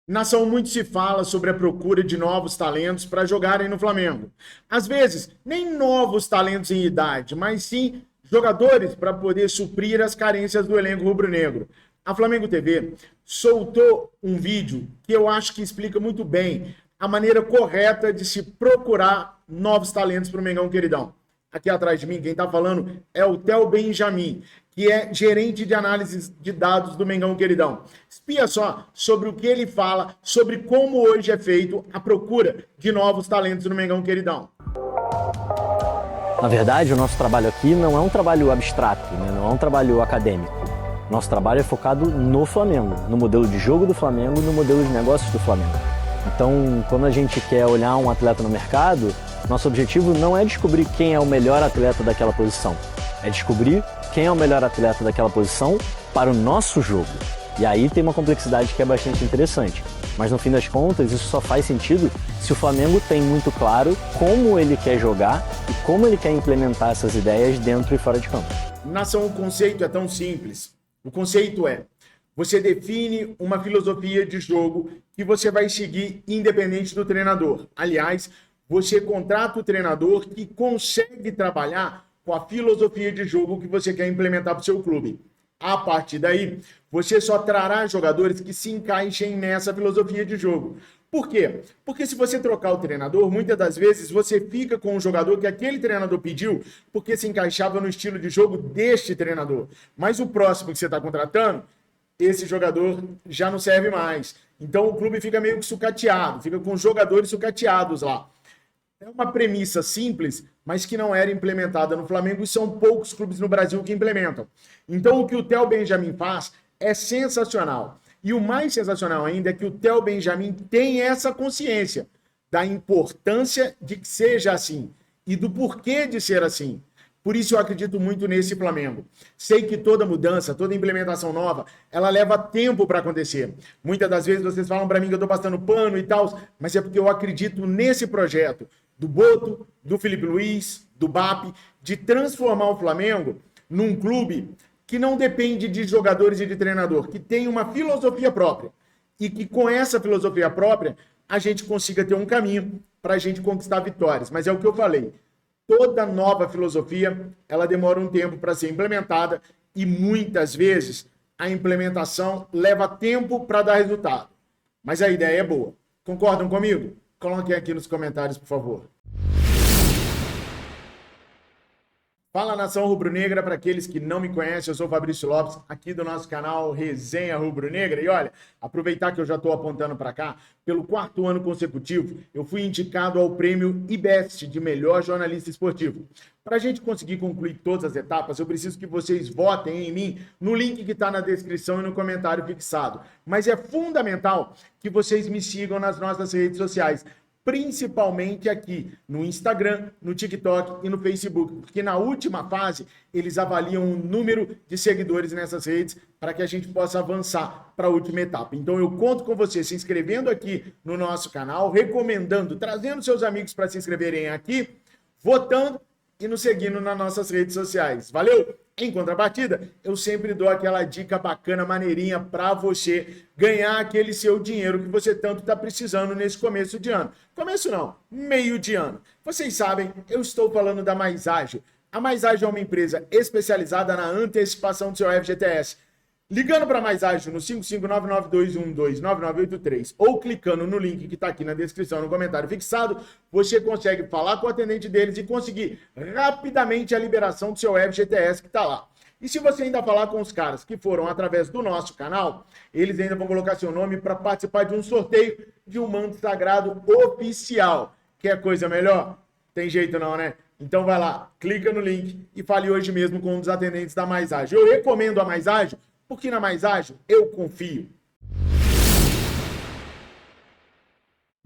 Nação, muito se fala sobre a procura de novos talentos para jogarem no Flamengo. Às vezes, nem novos talentos em idade, mas sim jogadores para poder suprir as carências do elenco rubro-negro. A Flamengo TV soltou um vídeo que eu acho que explica muito bem a maneira correta de se procurar novos talentos para o Mengão Queridão. Aqui atrás de mim, quem está falando é o Theo Benjamin, que é gerente de análise de dados do Mengão Queridão. Espia só sobre o que ele fala, sobre como hoje é feito a procura de novos talentos no Mengão Queridão. Na verdade, o nosso trabalho aqui não é um trabalho abstrato, né? Não é um trabalho acadêmico. Nosso trabalho é focado no Flamengo, no modelo de jogo do Flamengo, no modelo de negócios do Flamengo. Então, quando a gente quer olhar um atleta no mercado, nosso objetivo não é descobrir quem é o melhor atleta daquela posição. É descobrir quem é o melhor atleta daquela posição para o nosso jogo. E aí tem uma complexidade que é bastante interessante. Mas no fim das contas, isso só faz sentido se o Flamengo tem muito claro como ele quer jogar e como ele quer implementar essas ideias dentro e fora de campo. Nação, o conceito é tão simples. O conceito é: você define uma filosofia de jogo que você vai seguir independente do treinador. Aliás, você contrata o treinador que consegue trabalhar com a filosofia de jogo que você quer implementar para o seu clube. A partir daí, você só trará jogadores que se encaixem nessa filosofia de jogo. Por quê? Porque se você trocar o treinador, muitas das vezes você fica com um jogador que aquele treinador pediu porque se encaixava no estilo de jogo deste treinador. Mas o próximo que você está contratando, esse jogador já não serve mais. Então o clube fica meio que sucateado, fica com jogadores sucateados lá. É uma premissa simples, mas que não era implementada no Flamengo e são poucos clubes no Brasil que implementam. Então o que o Theo Benjamin faz é sensacional. E o mais sensacional ainda é que o Theo Benjamin tem essa consciência da importância de que seja assim e do porquê de ser assim. Por isso eu acredito muito nesse Flamengo. Sei que toda mudança, toda implementação nova, ela leva tempo para acontecer. Muitas das vezes vocês falam para mim que eu estou passando pano e tal, mas é porque eu acredito nesse projeto do Boto, do Felipe Luiz, do BAP, de transformar o Flamengo num clube que não depende de jogadores e de treinador, que tem uma filosofia própria e que com essa filosofia própria a gente consiga ter um caminho para a gente conquistar vitórias. Mas é o que eu falei. Toda nova filosofia, ela demora um tempo para ser implementada e muitas vezes a implementação leva tempo para dar resultado. Mas a ideia é boa. Concordam comigo? Coloquem aqui nos comentários, por favor. Fala, nação rubro-negra, para aqueles que não me conhecem, eu sou o Fabrício Lopes, aqui do nosso canal Resenha Rubro-Negra. E olha, aproveitar que eu já estou apontando para cá, pelo 4º ano consecutivo, eu fui indicado ao prêmio IBEST de melhor jornalista esportivo. Para a gente conseguir concluir todas as etapas, eu preciso que vocês votem em mim no link que está na descrição e no comentário fixado. Mas é fundamental que vocês me sigam nas nossas redes sociais, principalmente aqui no Instagram, no TikTok e no Facebook, porque na última fase eles avaliam o número de seguidores nessas redes para que a gente possa avançar para a última etapa. Então eu conto com você se inscrevendo aqui no nosso canal, recomendando, trazendo seus amigos para se inscreverem aqui, votando e nos seguindo nas nossas redes sociais. Valeu? Em contrapartida, eu sempre dou aquela dica bacana, maneirinha para você ganhar aquele seu dinheiro que você tanto está precisando nesse começo de ano. Começo não, meio de ano. Vocês sabem, eu estou falando da Mais Ágil. A Mais Ágil é uma empresa especializada na antecipação do seu FGTS. Ligando para Mais Ágil no 55992129983 ou clicando no link que está aqui na descrição, no comentário fixado, você consegue falar com o atendente deles e conseguir rapidamente a liberação do seu FGTS que está lá. E se você ainda falar com os caras que foram através do nosso canal, eles ainda vão colocar seu nome para participar de um sorteio de um manto sagrado oficial. Quer coisa melhor? Tem jeito não, né? Então vai lá, clica no link e fale hoje mesmo com um dos atendentes da Mais Ágil. Eu recomendo a Mais Ágil, porque na Mais Ágil eu confio.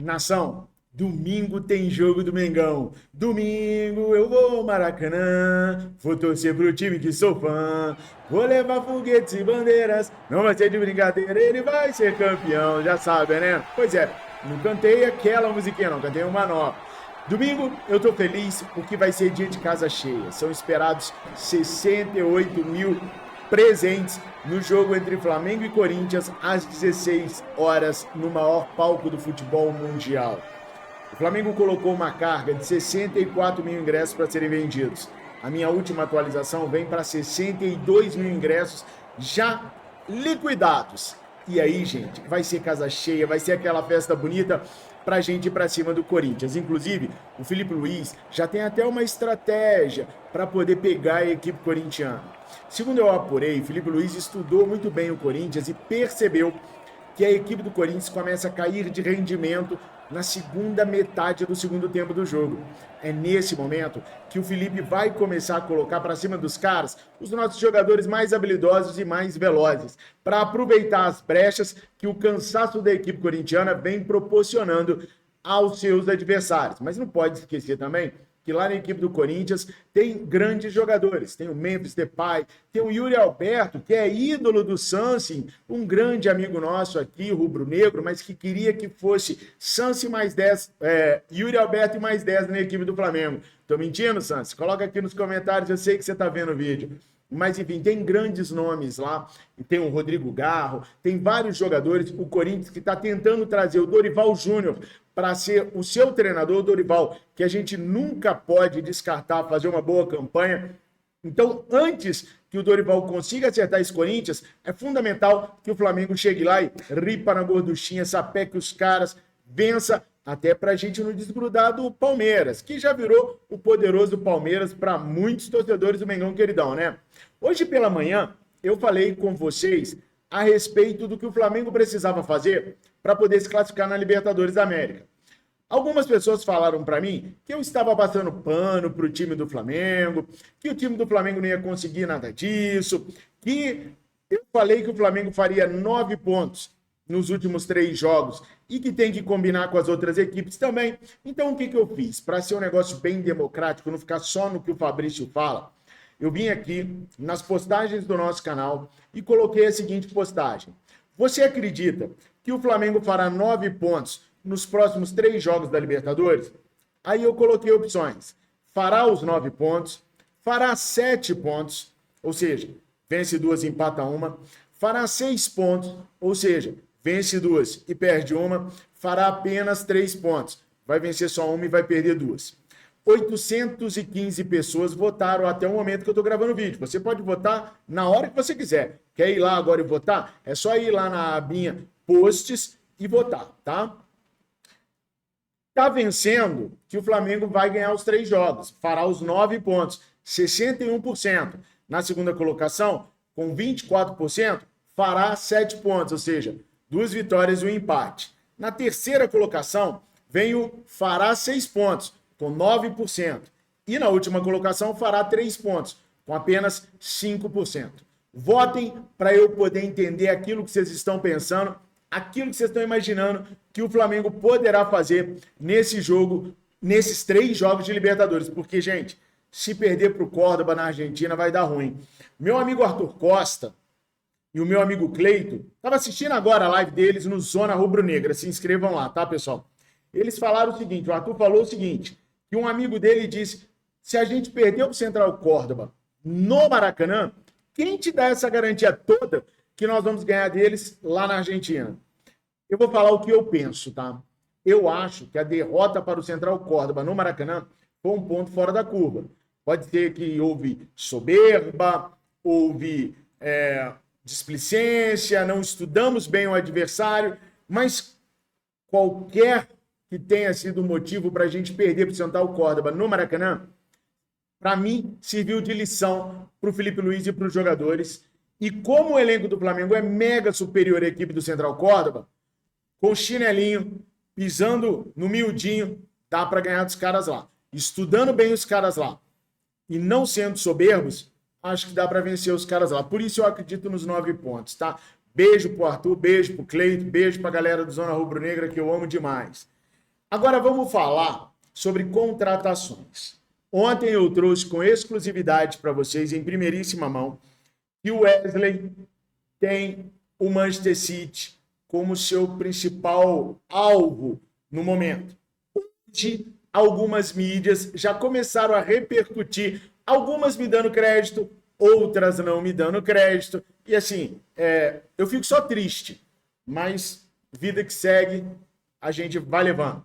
Nação, domingo tem jogo do Mengão. Domingo eu vou ao Maracanã, vou torcer pro time que sou fã. Vou levar foguetes e bandeiras, não vai ser de brincadeira, ele vai ser campeão, já sabe, né? Pois é, não cantei aquela musiquinha não, cantei uma nova. Domingo eu tô feliz porque vai ser dia de casa cheia. São esperados 68 mil presentes no jogo entre Flamengo e Corinthians às 16 horas no maior palco do futebol mundial. O Flamengo colocou uma carga de 64 mil ingressos para serem vendidos. A minha última atualização vem para 62 mil ingressos já liquidados. E aí, gente, vai ser casa cheia, vai ser aquela festa bonita pra gente ir pra cima do Corinthians. Inclusive, o Felipe Luiz já tem até uma estratégia para poder pegar a equipe corintiana. Segundo eu apurei, o Felipe Luiz estudou muito bem o Corinthians e percebeu que a equipe do Corinthians começa a cair de rendimento na segunda metade do segundo tempo do jogo. É nesse momento que o Felipe vai começar a colocar para cima dos caras os nossos jogadores mais habilidosos e mais velozes, para aproveitar as brechas que o cansaço da equipe corintiana vem proporcionando aos seus adversários. Mas não pode esquecer também que lá na equipe do Corinthians tem grandes jogadores. Tem o Memphis Depay, tem o Yuri Alberto, que é ídolo do Sansi, um grande amigo nosso aqui, rubro-negro, mas que queria que fosse Sansi mais 10, Yuri Alberto e mais 10 na equipe do Flamengo. Tô mentindo, Sansi? Coloca aqui nos comentários, eu sei que você tá vendo o vídeo. Mas, enfim, tem grandes nomes lá. Tem o Rodrigo Garro, tem vários jogadores. O Corinthians que está tentando trazer o Dorival Júnior para ser o seu treinador, o Dorival, que a gente nunca pode descartar fazer uma boa campanha. Então, antes que o Dorival consiga acertar esse Corinthians, é fundamental que o Flamengo chegue lá e ripa na gorduchinha, sapeque os caras, vença, até para a gente não desgrudar do Palmeiras, que já virou o poderoso Palmeiras para muitos torcedores do Mengão queridão, né? Hoje pela manhã, eu falei com vocês a respeito do que o Flamengo precisava fazer para poder se classificar na Libertadores da América. Algumas pessoas falaram para mim que eu estava passando pano para o time do Flamengo, que o time do Flamengo não ia conseguir nada disso, que eu falei que o Flamengo faria 9 pontos nos últimos 3 jogos e que tem que combinar com as outras equipes também. Então, o que eu fiz? Para ser um negócio bem democrático, não ficar só no que o Fabrício fala, eu vim aqui nas postagens do nosso canal e coloquei a seguinte postagem. Você acredita que o Flamengo fará 9 pontos nos próximos 3 jogos da Libertadores? Aí eu coloquei opções. Fará os 9 pontos, fará 7 pontos, ou seja, vence 2 e empata 1, fará 6 pontos, ou seja, vence 2 e perde 1, fará apenas 3 pontos, vai vencer só 1 e vai perder 2. 815 pessoas votaram até o momento que eu estou gravando o vídeo. Você pode votar na hora que você quiser. Quer ir lá agora e votar? É só ir lá na abinha posts e votar, tá? Tá vencendo que o Flamengo vai ganhar os 3 jogos. Fará os 9 pontos, 61%. Na segunda colocação, com 24%, fará 7 pontos, ou seja, 2 vitórias e um empate. Na terceira colocação, vem o fará 6 pontos, com 9%. E na última colocação, fará 3 pontos, com apenas 5%. Votem para eu poder entender aquilo que vocês estão pensando, aquilo que vocês estão imaginando que o Flamengo poderá fazer nesse jogo, nesses 3 jogos de Libertadores. Porque, gente, se perder para o Córdoba na Argentina vai dar ruim. Meu amigo Arthur Costa e o meu amigo Cleito, estava assistindo agora a live deles no Zona Rubro Negra. Se inscrevam lá, tá, pessoal? Eles falaram o seguinte, o Arthur falou o seguinte, que um amigo dele disse, se a gente perder o Central Córdoba no Maracanã, quem te dá essa garantia toda que nós vamos ganhar deles lá na Argentina? Eu vou falar o que eu penso, tá? Eu acho que a derrota para o Central Córdoba no Maracanã foi um ponto fora da curva. Pode ser que houve soberba, houve displicência, não estudamos bem o adversário, mas qualquer que tenha sido o motivo para a gente perder para o Central Córdoba no Maracanã, para mim, serviu de lição para o Felipe Luiz e para os jogadores. E como o elenco do Flamengo é mega superior à equipe do Central Córdoba, com chinelinho, pisando no miudinho, dá para ganhar dos caras lá. Estudando bem os caras lá e não sendo soberbos, acho que dá para vencer os caras lá. Por isso eu acredito nos 9 pontos, tá? Beijo pro Arthur, beijo pro Cleito, beijo pra galera do Zona Rubro Negra, que eu amo demais. Agora vamos falar sobre contratações. Ontem eu trouxe com exclusividade para vocês, em primeiríssima mão, que o Wesley tem o Manchester City como seu principal alvo no momento. Hoje, algumas mídias já começaram a repercutir, algumas me dando crédito, outras não me dando crédito. E assim, eu fico só triste, mas vida que segue, a gente vai levando.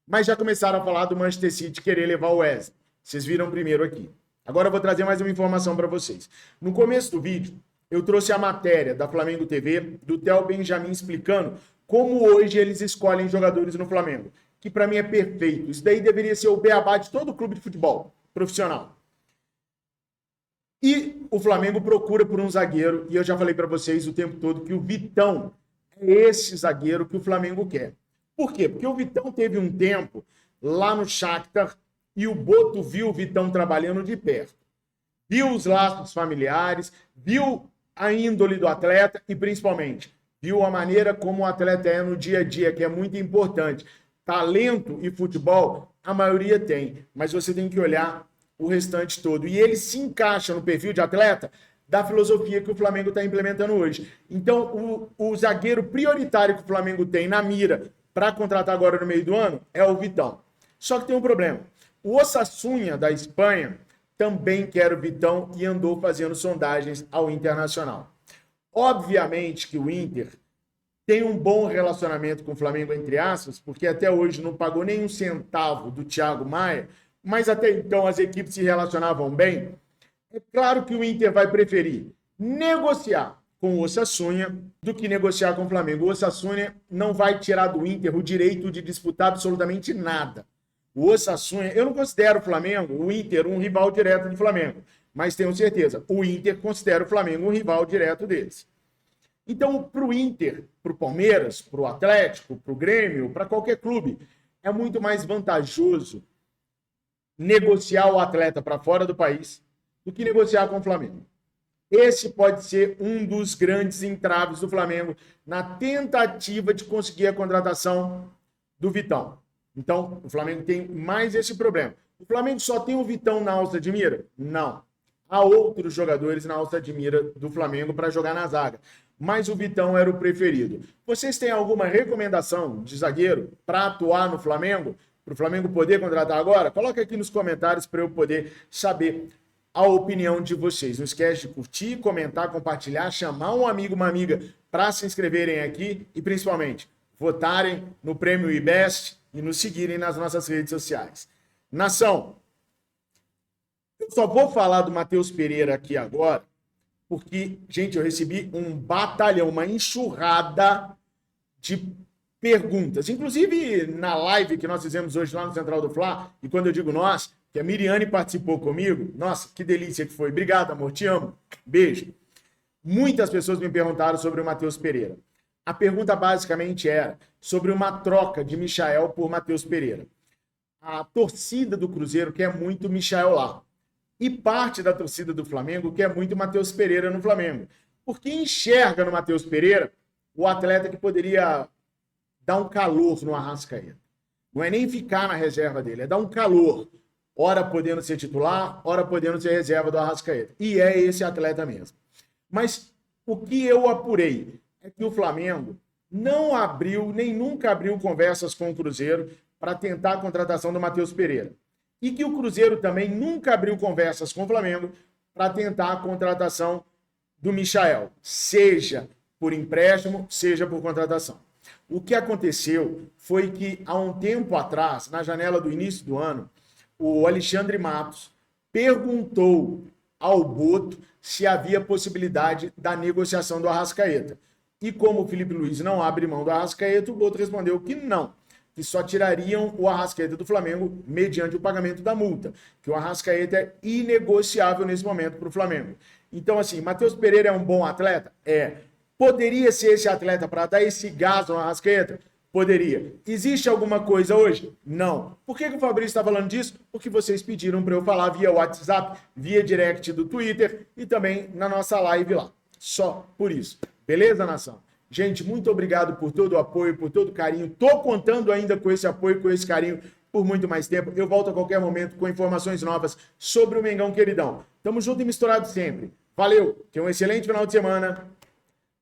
Mas já começaram a falar do Manchester City querer levar o Wesley. Vocês viram primeiro aqui. Agora eu vou trazer mais uma informação para vocês. No começo do vídeo, eu trouxe a matéria da Flamengo TV, do Theo Benjamin, explicando como hoje eles escolhem jogadores no Flamengo. Que para mim é perfeito. Isso daí deveria ser o beabá de todo clube de futebol profissional. E o Flamengo procura por um zagueiro, e eu já falei para vocês o tempo todo que o Vitão é esse zagueiro que o Flamengo quer. Por quê? Porque o Vitão teve um tempo lá no Shakhtar e o Boto viu o Vitão trabalhando de perto. Viu os laços familiares, viu a índole do atleta e, principalmente, viu a maneira como o atleta é no dia a dia, que é muito importante. Talento e futebol, a maioria tem, mas você tem que olhar o restante todo. E ele se encaixa no perfil de atleta da filosofia que o Flamengo está implementando hoje. Então, o zagueiro prioritário que o Flamengo tem na mira para contratar agora no meio do ano é o Vitão. Só que tem um problema. O Osasuna, da Espanha, também quer o Vitão e andou fazendo sondagens ao Internacional. Obviamente que o Inter tem um bom relacionamento com o Flamengo, entre aspas, porque até hoje não pagou nem um centavo do Thiago Maia, mas até então as equipes se relacionavam bem. É claro que o Inter vai preferir negociar com o Osasuna do que negociar com o Flamengo. O Osasuna não vai tirar do Inter o direito de disputar absolutamente nada. O Osasuna, eu não considero o Flamengo, o Inter, um rival direto do Flamengo, mas tenho certeza, o Inter considera o Flamengo um rival direto deles. Então, para o Inter, para o Palmeiras, para o Atlético, para o Grêmio, para qualquer clube, é muito mais vantajoso negociar o atleta para fora do país do que negociar com o Flamengo. Esse pode ser um dos grandes entraves do Flamengo na tentativa de conseguir a contratação do Vitão. Então, o Flamengo tem mais esse problema. O Flamengo só tem o Vitão na alça de mira? Não. Há outros jogadores na alça de mira do Flamengo para jogar na zaga. Mas o Vitão era o preferido. Vocês têm alguma recomendação de zagueiro para atuar no Flamengo? Para o Flamengo poder contratar agora? Coloca aqui nos comentários para eu poder saber a opinião de vocês. Não esquece de curtir, comentar, compartilhar, chamar um amigo, uma amiga para se inscreverem aqui e, principalmente, votarem no Prêmio IBEST e nos seguirem nas nossas redes sociais. Nação, eu só vou falar do Matheus Pereira aqui agora, porque, gente, eu recebi um batalhão, uma enxurrada de perguntas. Inclusive, na live que nós fizemos hoje lá no Central do Fla, e quando eu digo nós, que a Miriane participou comigo, nossa, que delícia que foi. Obrigado, amor, te amo. Beijo. Muitas pessoas me perguntaram sobre o Matheus Pereira. A pergunta basicamente era sobre uma troca de Michael por Matheus Pereira. A torcida do Cruzeiro quer muito Michael lá. E parte da torcida do Flamengo quer muito Matheus Pereira no Flamengo. Porque enxerga no Matheus Pereira o atleta que poderia dar um calor no Arrascaeta. Não é nem ficar na reserva dele, é dar um calor. Ora podendo ser titular, ora podendo ser reserva do Arrascaeta. E é esse atleta mesmo. Mas o que eu apurei é que o Flamengo não abriu, nem nunca abriu conversas com o Cruzeiro para tentar a contratação do Matheus Pereira. E que o Cruzeiro também nunca abriu conversas com o Flamengo para tentar a contratação do Michael, seja por empréstimo, seja por contratação. O que aconteceu foi que, há um tempo atrás, na janela do início do ano, o Alexandre Matos perguntou ao Boto se havia possibilidade da negociação do Arrascaeta. E como o Felipe Luiz não abre mão do Arrascaeta, o Boto respondeu que não, que só tirariam o Arrascaeta do Flamengo mediante o pagamento da multa, que o Arrascaeta é inegociável nesse momento para o Flamengo. Então, assim, Matheus Pereira é um bom atleta? É. Poderia ser esse atleta para dar esse gás no Arrascaeta? Poderia. Existe alguma coisa hoje? Não. Por que o Fabrício está falando disso? Porque vocês pediram para eu falar via WhatsApp, via direct do Twitter e também na nossa live lá. Só por isso. Beleza, nação? Gente, muito obrigado por todo o apoio, por todo o carinho. Tô contando ainda com esse apoio, com esse carinho por muito mais tempo. Eu volto a qualquer momento com informações novas sobre o Mengão queridão. Tamo junto e misturado sempre. Valeu, tenha um excelente final de semana.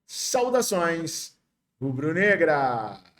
Saudações rubro-negra!